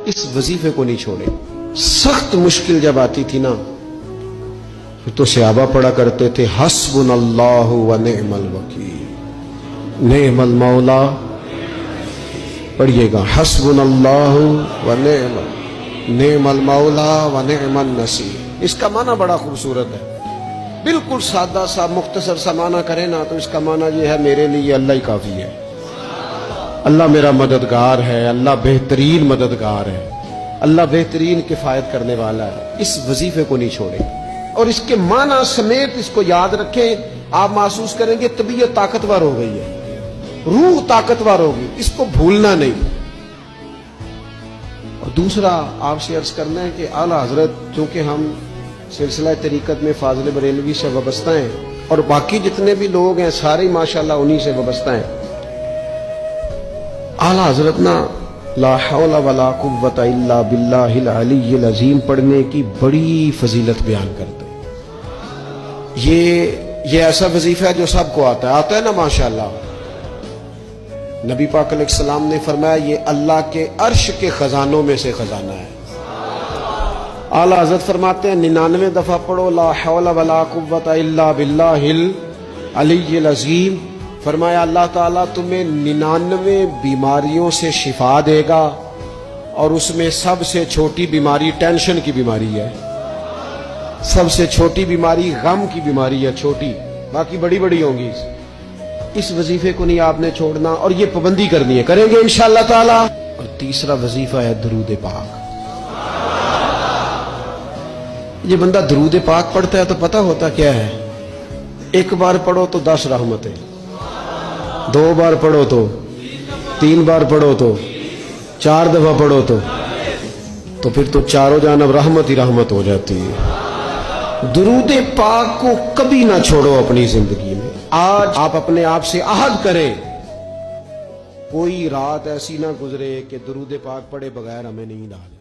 اس وظیفے کو نہیں چھوڑے. سخت مشکل جب آتی تھی نا تو صحابہ پڑھا کرتے تھے حسبنا اللہ و نعم الوکیل، نعم المولا. پڑھیے گا حسبنا اللہ و نعم المولا و نعم النصیر. اس کا معنی بڑا خوبصورت ہے. بالکل سادہ سا مختصر سا معنی کرے نا تو اس کا معنی یہ ہے میرے لیے اللہ ہی کافی ہے. اللہ میرا مددگار ہے، اللہ بہترین مددگار ہے، اللہ بہترین کفایت کرنے والا ہے. اس وظیفے کو نہیں چھوڑے اور اس کے معنی سمیت اس کو یاد رکھیں. آپ محسوس کریں گے طبیعت طاقتور ہو گئی ہے، روح طاقتور ہوگی. اس کو بھولنا نہیں. اور دوسرا آپ سے عرض کرنا ہے کہ اعلیٰ حضرت چونکہ ہم سلسلہ طریقت میں فاضل بریلوی سے وابستہ ہیں اور باقی جتنے بھی لوگ ہیں سارے ماشاءاللہ انہی سے وابستہ ہیں. اعلیٰ حضرت نا لا حول ولا قوت الا باللہ العلی العظیم پڑھنے کی بڑی فضیلت بیان کرتے ہیں. یہ ایسا وظیفہ ہے جو سب کو آتا ہے نا ماشاءاللہ. نبی پاک علیہ السلام نے فرمایا یہ اللہ کے عرش کے خزانوں میں سے خزانہ ہے. اعلیٰ حضرت فرماتے ہیں 99 دفعہ پڑھو لا حول ولا قوت الا باللہ العلی العظیم. فرمایا اللہ تعالیٰ تمہیں 99 بیماریوں سے شفا دے گا اور اس میں سب سے چھوٹی بیماری ٹینشن کی بیماری ہے. سب سے چھوٹی بیماری غم کی بیماری ہے، چھوٹی، باقی بڑی بڑی ہوں گی. اس وظیفے کو نہیں آپ نے چھوڑنا اور یہ پابندی کرنی ہے، کریں گے انشاءاللہ تعالیٰ. اور تیسرا وظیفہ ہے درود پاک. یہ بندہ درود پاک پڑھتا ہے تو پتہ ہوتا کیا ہے؟ ایک بار پڑھو تو 10 رحمتیں، 2 بار پڑھو تو 3 بار پڑھو تو 4 دفعہ پڑھو تو پھر تو چاروں جانب رحمت ہی رحمت ہو جاتی ہے. درود پاک کو کبھی نہ چھوڑو اپنی زندگی میں. آج آپ اپنے آپ سے عہد کریں کوئی رات ایسی نہ گزرے کہ درود پاک پڑھے بغیر ہمیں نیند آ جائے.